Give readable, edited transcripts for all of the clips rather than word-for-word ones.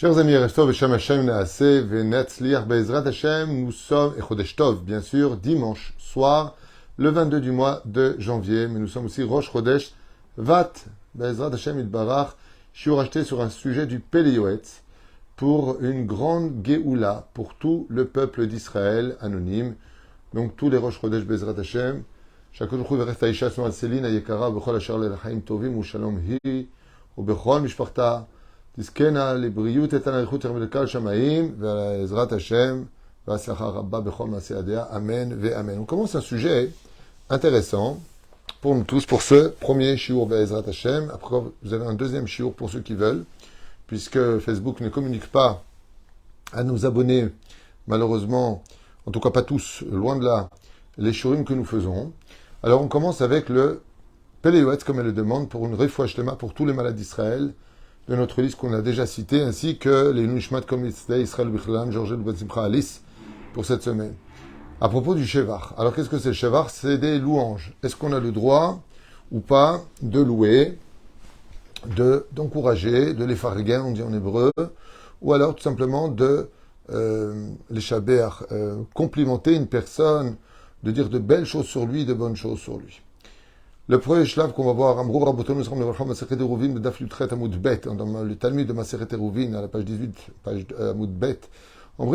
Chers amis, Restov et Shem Hashem Naaseh Venetzliach Be'ezrat Hashem, nous sommes, et Chodesh Tov, bien sûr, dimanche soir, le 22 du mois de janvier, mais nous sommes aussi Rosh Chodesh Vat, Be'ezrat Hashem Itbarach, shiur acheté sur un sujet du Péléoetz, pour une grande Géoula, pour tout le peuple d'Israël anonyme, donc tous les Rosh Chodesh Be'ezrat Hashem, chaque jour, Verest Aisha Snoal Selin, Ayekara, Bechol Asher Lelchaim Tovim, Ushalom Hi, Ubechol Mishparta, תזכנה לבריאות איתנה איכות ולקהל שמיים ועזרת השם והצלחה רבה בכל מעשי ידיה, אמן ואמן. On commence un sujet intéressant pour nous tous, pour ce premier shiur בעזרת השם. Après, vous avez un deuxième shiur pour ceux qui veulent, puisque Facebook ne communique pas à nos abonnés, malheureusement, en tout cas pas tous, loin de là, les shiurim que nous faisons. Alors on commence avec le Péléoetz, comme elle le demande, pour une refoua shlema pour tous les malades d'Israël, de notre liste qu'on a déjà cité, ainsi que les Nushmat comme Israël Bichlam, Georges Simcha Alice, pour cette semaine. À propos du Shevar. Alors qu'est-ce que c'est le Shevar? C'est des louanges. Est-ce qu'on a le droit ou pas de louer, d'encourager, de les farguer, on dit en hébreu, ou alors tout simplement de les shaber, complimenter une personne, de dire de belles choses sur lui, de bonnes choses sur lui. Le premier shlav qu'on va voir, dans le Talmud de Maseret Eruvin, à la page 18, page Amud Bet, on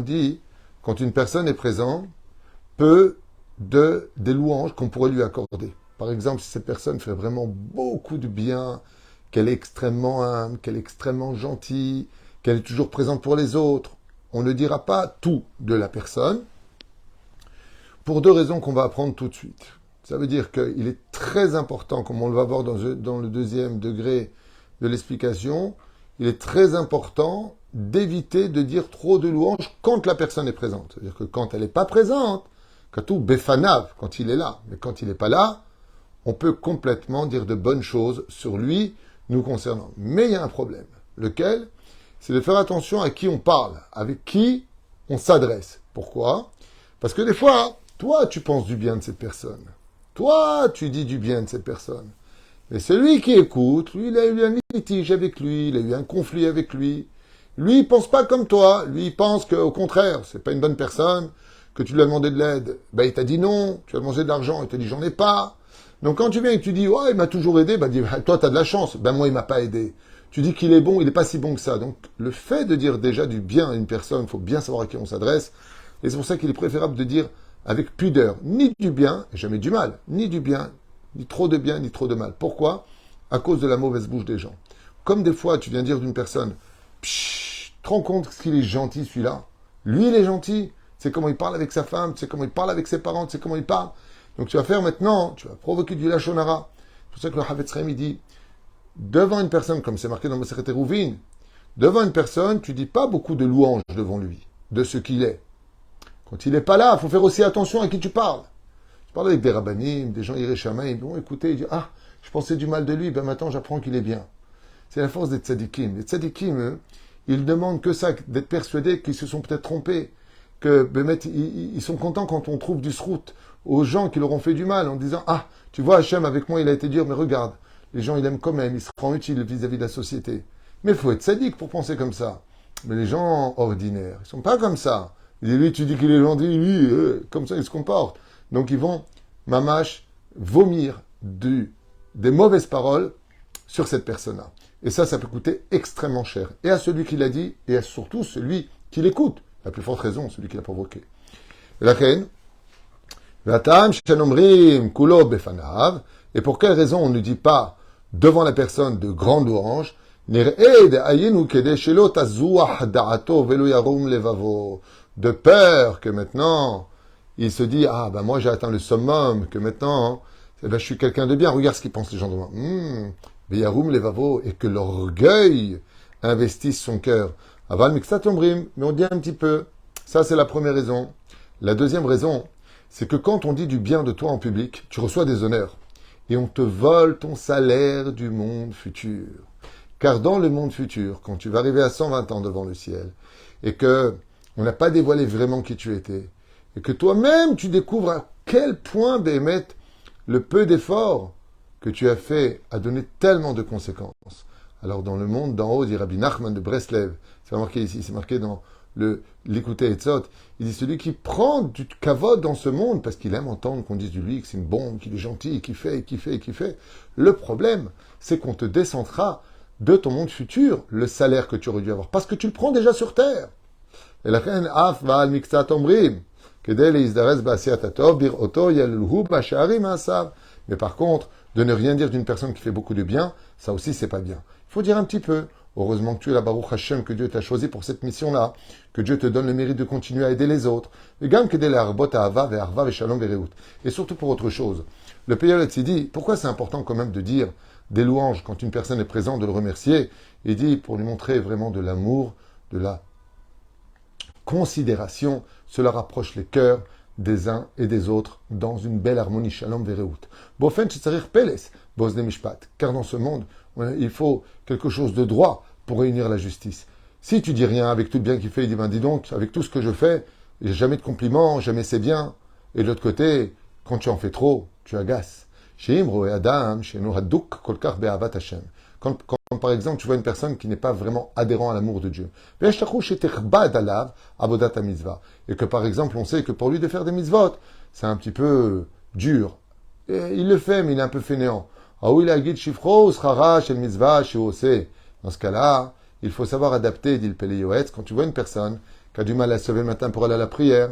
dit, quand une personne est présente, peu des louanges qu'on pourrait lui accorder. Par exemple, si cette personne fait vraiment beaucoup de bien, qu'elle est extrêmement humble, qu'elle est extrêmement gentille, qu'elle est toujours présente pour les autres, on ne dira pas tout de la personne, pour deux raisons qu'on va apprendre tout de suite. Ça veut dire qu'il est très important, comme on le va voir dans le deuxième degré de l'explication, il est très important d'éviter de dire trop de louanges quand la personne est présente. C'est-à-dire que quand elle n'est pas présente, katou befanav, quand il est là, mais quand il n'est pas là, on peut complètement dire de bonnes choses sur lui, nous concernant. Mais il y a un problème. Lequel? C'est de faire attention à qui on parle, avec qui on s'adresse. Pourquoi? Parce que des fois, toi, tu penses du bien de cette personne. Toi, tu dis du bien de cette personne. Mais celui qui écoute, lui, il a eu un litige avec lui, il a eu un conflit avec lui. Lui, il pense pas comme toi. Lui, il pense qu'au contraire, c'est pas une bonne personne, que tu lui as demandé de l'aide. Ben, il t'a dit non, tu as demandé de l'argent, il t'a dit j'en ai pas. Donc quand tu viens et que tu dis, ouais, il m'a toujours aidé, ben, dis, toi, t'as de la chance. Ben, moi, il m'a pas aidé. Tu dis qu'il est bon, il est pas si bon que ça. Donc, le fait de dire déjà du bien à une personne, il faut bien savoir à qui on s'adresse. Et c'est pour ça qu'il est préférable de dire avec pudeur, ni du bien, et jamais du mal, ni du bien, ni trop de bien, ni trop de mal. Pourquoi? À cause de la mauvaise bouche des gens. Comme des fois, tu viens dire d'une personne, tu te rends compte qu'il est gentil celui-là. Lui, il est gentil. C'est comment il parle avec sa femme, c'est comment il parle avec ses parents, c'est comment il parle. Donc tu vas faire maintenant, tu vas provoquer du lachonara. C'est pour ça que le Havetz Chaim, il dit, devant une personne, comme c'est marqué dans Maseret Eruvin, devant une personne, tu dis pas beaucoup de louanges devant lui, de ce qu'il est. Quand il n'est pas là, il faut faire aussi attention à qui tu parles. Tu parles avec des rabbanim, des gens iréchamaim, ils vont écouter, ils disent, ah, je pensais du mal de lui, ben maintenant j'apprends qu'il est bien. C'est la force des tzadikim. Les tzadikim, eux, ils demandent que ça, d'être persuadés qu'ils se sont peut-être trompés, que ils sont contents quand on trouve du srout aux gens qui leur ont fait du mal, en disant, ah, tu vois, Hachem, avec moi, il a été dur, mais regarde, les gens, ils aiment quand même, il se rend utile vis-à-vis de la société. Mais il faut être sadique pour penser comme ça. Mais les gens ordinaires, ils sont pas comme ça. Et lui, tu dis qu'il est gentil, lui, comme ça, il se comporte. Donc, ils vont, mamache, vomir des mauvaises paroles sur cette personne-là. Et ça peut coûter extrêmement cher. Et à celui qui l'a dit, et à surtout celui qui l'écoute. La plus forte raison, celui qui l'a provoqué. La reine, et pour quelle raison on ne dit pas devant la personne de grandes louanges, de peur que maintenant, il se dit, ah, ben moi j'ai atteint le summum, que maintenant, je suis quelqu'un de bien, regarde ce qu'ils pensent les gens de moi. Et que l'orgueil investisse son cœur. Aval miksat ombrim, mais on dit un petit peu. Ça, c'est la première raison. La deuxième raison, c'est que quand on dit du bien de toi en public, tu reçois des honneurs. Et on te vole ton salaire du monde futur. Car dans le monde futur, quand tu vas arriver à 120 ans devant le ciel, et que on n'a pas dévoilé vraiment qui tu étais, et que toi-même tu découvres à quel point, Béhémet, le peu d'efforts que tu as fait a donné tellement de conséquences. Alors dans le monde d'en haut, dit Rabbi Nachman de Breslev, c'est pas marqué ici, c'est marqué dans l'écouter Etzot, il dit celui qui prend du kavod dans ce monde, parce qu'il aime entendre qu'on dise de lui que c'est une bombe, qu'il est gentil, qu'il fait, qu'il fait, qu'il fait. Le problème, c'est qu'on te descendra de ton monde futur le salaire que tu aurais dû avoir, parce que tu le prends déjà sur terre. Et la reine af va al miktsat omrim, kedel izdares ba'asiyat atov bir oto yalulhu ba'sha'arim ha'asav. Mais par contre, de ne rien dire d'une personne qui fait beaucoup de bien, ça aussi c'est pas bien. Il faut dire un petit peu. Heureusement que tu es la Baruch Hashem, que Dieu t'a choisi pour cette mission-là, que Dieu te donne le mérite de continuer à aider les autres. Et surtout pour autre chose. Le Peyol s'est dit, pourquoi c'est important quand même de dire des louanges quand une personne est présente, de le remercier. Il dit, pour lui montrer vraiment de l'amour, de la considération, cela rapproche les cœurs des uns et des autres dans une belle harmonie. Shalom vereut. Bofen tsarir peles, bosne mishpat. Car dans ce monde, il faut quelque chose de droit pour réunir la justice. Si tu dis rien avec tout le bien qu'il fait, il dit, ben dis donc, avec tout ce que je fais, j'ai jamais de compliments, jamais c'est bien. Et de l'autre côté, quand tu en fais trop, tu agaces. Quand, par exemple, tu vois une personne qui n'est pas vraiment adhérent à l'amour de Dieu, et que, par exemple, on sait que pour lui de faire des mitzvot, c'est un petit peu dur. Et il le fait, mais il est un peu fainéant. Dans ce cas-là, il faut savoir adapter, dit le Pélé Yoetz, quand tu vois une personne qui a du mal à se lever le matin pour aller à la prière,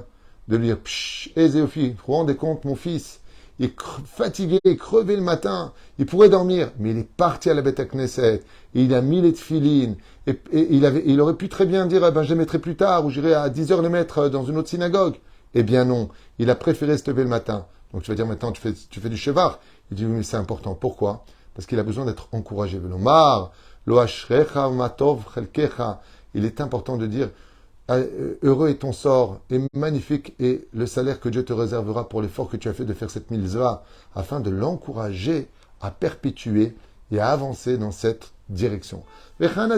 de lui dire, pshh, Zéophie, vous vous rendez compte, mon fils, il est fatigué, crevé le matin, il pourrait dormir, mais il est parti à la Beth Knesset, et il a mis les tefilines, et il aurait pu très bien dire, eh ben, je les mettrai plus tard, ou j'irai à 10 heures les mettre dans une autre synagogue. Eh bien non, il a préféré se lever le matin. Donc tu vas dire, maintenant, tu fais du chevar. Il dit, oui, mais c'est important. Pourquoi? Parce qu'il a besoin d'être encouragé. Velomar, lo ashrecha matov chelkecha. Il est important de dire, heureux est ton sort, et magnifique est le salaire que Dieu te réservera pour l'effort que tu as fait de faire cette mitzvah, afin de l'encourager à perpétuer et à avancer dans cette direction. Car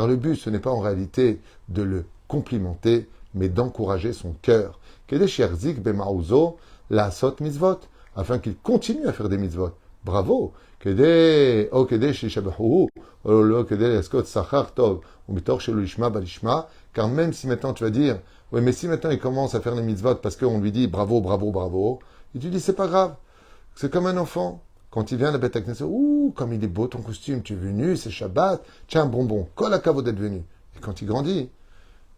le but, ce n'est pas en réalité de le complimenter, mais d'encourager son cœur. Afin qu'il continue à faire des mitzvot. Bravo! Car même si maintenant tu vas dire, oui, mais si maintenant il commence à faire les mitzvot parce qu'on lui dit bravo, bravo, bravo, et tu dis c'est pas grave, c'est comme un enfant. Quand il vient à la Beth Knesset, ouh, comme il est beau ton costume, tu es venu, c'est Shabbat, tiens un bonbon, kol hakavod d'être venu. Et quand il grandit,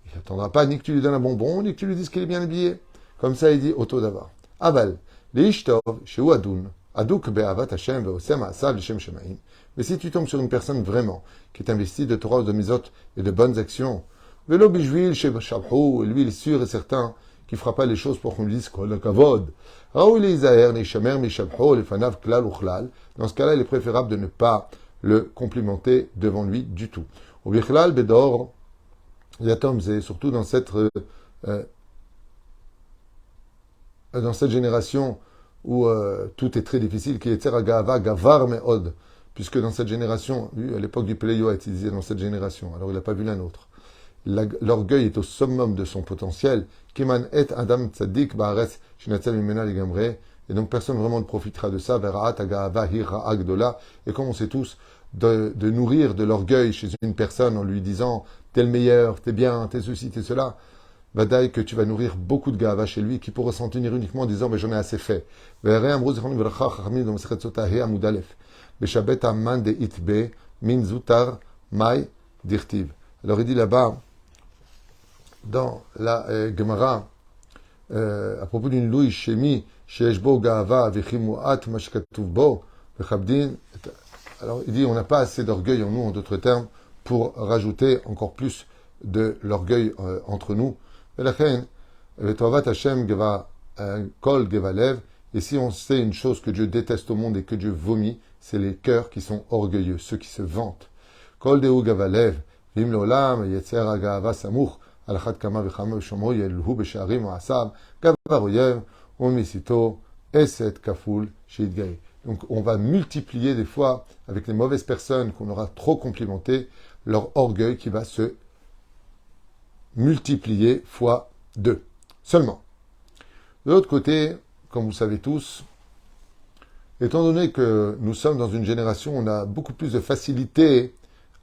il n'attendra pas ni que tu lui donnes un bonbon, ni que tu lui dises qu'il est bien habillé. Comme ça, il dit auto d'avar. Aval, leishtov, sheu adun. Adouk be'avat Hashem ve'osem ha'asav l'shem shemaim. Mais si tu tombes sur une personne vraiment qui est investie de Torah, de Mizot et de bonnes actions, velo bijvil chez Shabhu, et lui il est sûr et certain qu'il ne fera pas les choses pour qu'on lui dise kol hakavod. Raoul Isaher nishamer mishabhu lefanav klal uchlal. Dans ce cas-là, il est préférable de ne pas le complimenter devant lui du tout. Au bichlal bedor yatom, c'est surtout dans cette génération où tout est très difficile, qui est Tzeragava, Gavar Meod, puisque dans cette génération, à l'époque du Pélé Yoetz, il disait dans cette génération, alors il n'a pas vu la nôtre. L'orgueil est au summum de son potentiel. Kiman et Adam Tzadik Baaretz Shinatzel Mimena Ligamre, et donc personne vraiment ne profitera de ça, Veraat Agava Hira Agdola, et comme on sait tous, de nourrir de l'orgueil chez une personne en lui disant t'es le meilleur, t'es bien, t'es ceci, t'es cela. Vadaï que tu vas nourrir beaucoup de gava chez lui qui pourra s'en tenir uniquement en disant mais j'en ai assez fait. Alors il dit là-bas dans la Gemara à propos d'une louis shemi sheshbo gava vechimuat mashkatuv bo vechabdin. Alors il dit on n'a pas assez d'orgueil en nous, en d'autres termes, pour rajouter encore plus de l'orgueil entre nous. Et si on sait une chose que Dieu déteste au monde et que Dieu vomit, c'est les cœurs qui sont orgueilleux, ceux qui se vantent. Kol deu gavalev, vim leolam, yetzer agava samuch, alachat kama vechama v'shomo yelhu b'sharim ha'asab, gavar oyev, umisito, eset kaful, sheitgai. Donc on va multiplier des fois, avec les mauvaises personnes qu'on aura trop complimentées, leur orgueil qui va se multiplié fois 2. Seulement. De l'autre côté, comme vous savez tous, Étant donné que nous sommes dans une génération où on a beaucoup plus de facilité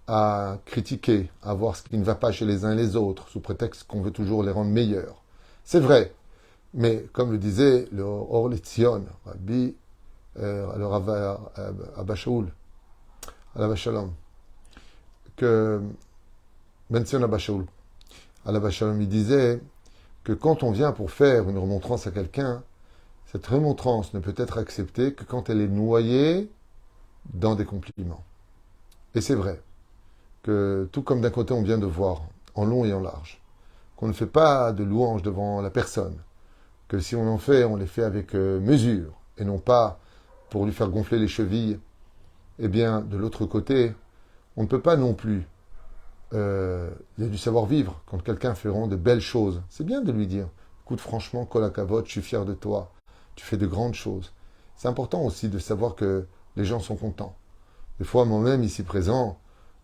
à critiquer, à voir ce qui ne va pas chez les uns et les autres, sous prétexte qu'on veut toujours les rendre meilleurs. C'est vrai, mais comme le disait le Or Letzion, Rabbi, le Rav Abba Shaul, Alav Shalom, que Ben Zion Abba Shaul, Alav Shalom, il disait que quand on vient pour faire une remontrance à quelqu'un, cette remontrance ne peut être acceptée que quand elle est noyée dans des compliments. Et c'est vrai que tout comme d'un côté on vient de voir, en long et en large, qu'on ne fait pas de louanges devant la personne, que si on en fait, on les fait avec mesure, et non pas pour lui faire gonfler les chevilles, eh bien, de l'autre côté, on ne peut pas non plus. Il y a du savoir-vivre. Quand quelqu'un fait vraiment de belles choses, c'est bien de lui dire, écoute, franchement, kol hakavod, je suis fier de toi, tu fais de grandes choses. C'est important aussi de savoir que les gens sont contents. Des fois, moi-même, ici présent,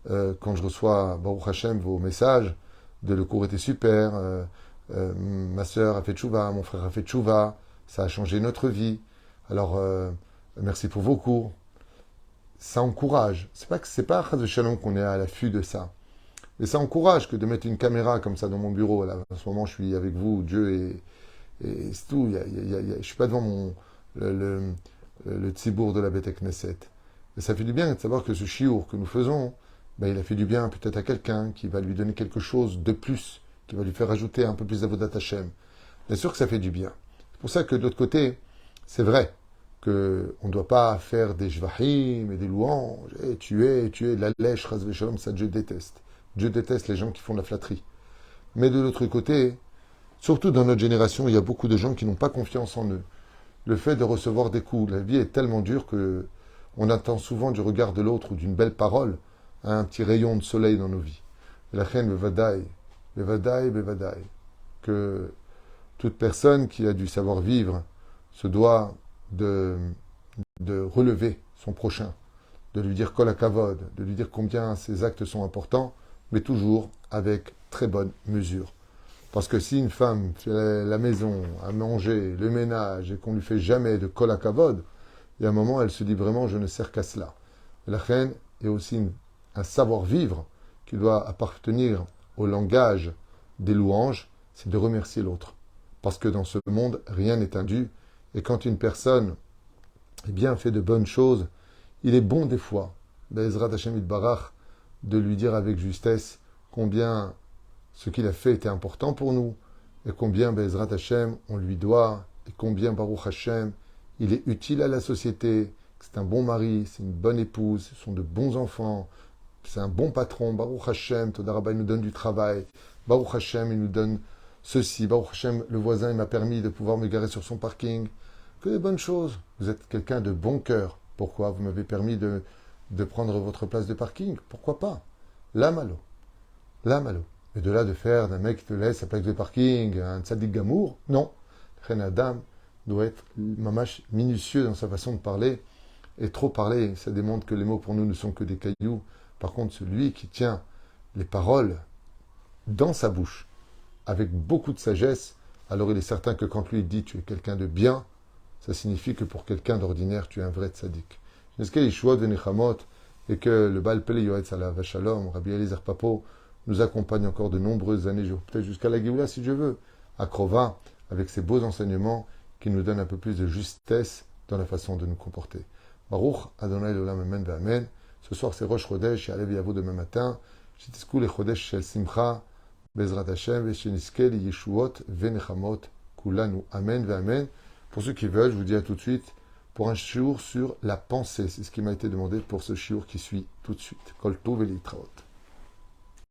quand je reçois, Baruch Hashem, vos messages, de le cours était super, ma sœur a fait tchouva, mon frère a fait tchouva, ça a changé notre vie. Alors, merci pour vos cours. Ça encourage. C'est pas à Shalom qu'on est à l'affût de ça. Mais ça encourage que de mettre une caméra comme ça dans mon bureau. Là, en ce moment, je suis avec vous, Dieu, et c'est tout. Je suis pas devant le tzibour de la Beth Knesset. Mais ça fait du bien de savoir que ce chiour que nous faisons, ben, il a fait du bien peut-être à quelqu'un qui va lui donner quelque chose de plus, qui va lui faire ajouter un peu plus d'avodat Hashem. Bien sûr que ça fait du bien. C'est pour ça que de l'autre côté, c'est vrai qu'on ne doit pas faire des jvahim et des louanges. Et tu es de la lèche, ras shalom, ça Dieu déteste. Dieu déteste les gens qui font de la flatterie. Mais de l'autre côté, surtout dans notre génération, il y a beaucoup de gens qui n'ont pas confiance en eux. Le fait de recevoir des coups, la vie est tellement dure que on attend souvent du regard de l'autre ou d'une belle parole un petit rayon de soleil dans nos vies. La reine bevadaï, bevadaï, que toute personne qui a du savoir-vivre se doit de relever son prochain, de lui dire kol hakavod, de lui dire combien ses actes sont importants, mais toujours avec très bonne mesure. Parce que si une femme fait la maison, à manger, le ménage, et qu'on ne lui fait jamais de kol hakavod, il y a un moment, elle se dit vraiment, je ne sers qu'à cela. La reine est aussi un savoir-vivre qui doit appartenir au langage des louanges, c'est de remercier l'autre. Parce que dans ce monde, rien n'est indu. Et quand une personne eh bien, fait de bonnes choses, il est bon des fois, Be'ezrat Hashem Itbarach, de lui dire avec justesse combien ce qu'il a fait était important pour nous, et combien Be'ezrat Hashem on lui doit, et combien Baruch Hashem il est utile à la société, c'est un bon mari, c'est une bonne épouse, ce sont de bons enfants, c'est un bon patron, Baruch Hashem, Toda Rabba, il nous donne du travail, Baruch Hashem, il nous donne ceci, Baruch Hashem, le voisin, il m'a permis de pouvoir me garer sur son parking. Que des bonnes choses. Vous êtes quelqu'un de bon cœur. Pourquoi vous m'avez permis de prendre votre place de parking? Pourquoi pas? La malo. Mais de là de faire d'un mec qui te laisse sa plaque de parking, un tzaddik gamour, non. Chen Adam doit être mamash minutieux dans sa façon de parler. Et trop parler, ça démontre que les mots pour nous ne sont que des cailloux. Par contre, celui qui tient les paroles dans sa bouche, avec beaucoup de sagesse, alors il est certain que quand lui dit tu es quelqu'un de bien, ça signifie que pour quelqu'un d'ordinaire, tu es un vrai tzaddik. J'espère Yeshua de Nechamot et que le Baal Pele Yoetz Alav Shalom, Rabbi Eliezer Papo, nous accompagne encore de nombreuses années, peut-être jusqu'à la Géoula si je veux, à Krova, avec ses beaux enseignements qui nous donnent un peu plus de justesse dans la façon de nous comporter. Baruch Adonai L'Olam Amen V'Amen. Ce soir c'est Rosh Chodesh et Alev Yavo demain matin. Shitizku le Chodesh Shel Simcha Bezrat Hashem V'Sheniske li Yeshuot V'Nechamot Kulanu Amen V'Amen. Pour ceux qui veulent, je vous dis à tout de suite pour un shiur sur la pensée. C'est ce qui m'a été demandé pour ce shiur qui suit tout de suite. Kol Tov V'Litraot.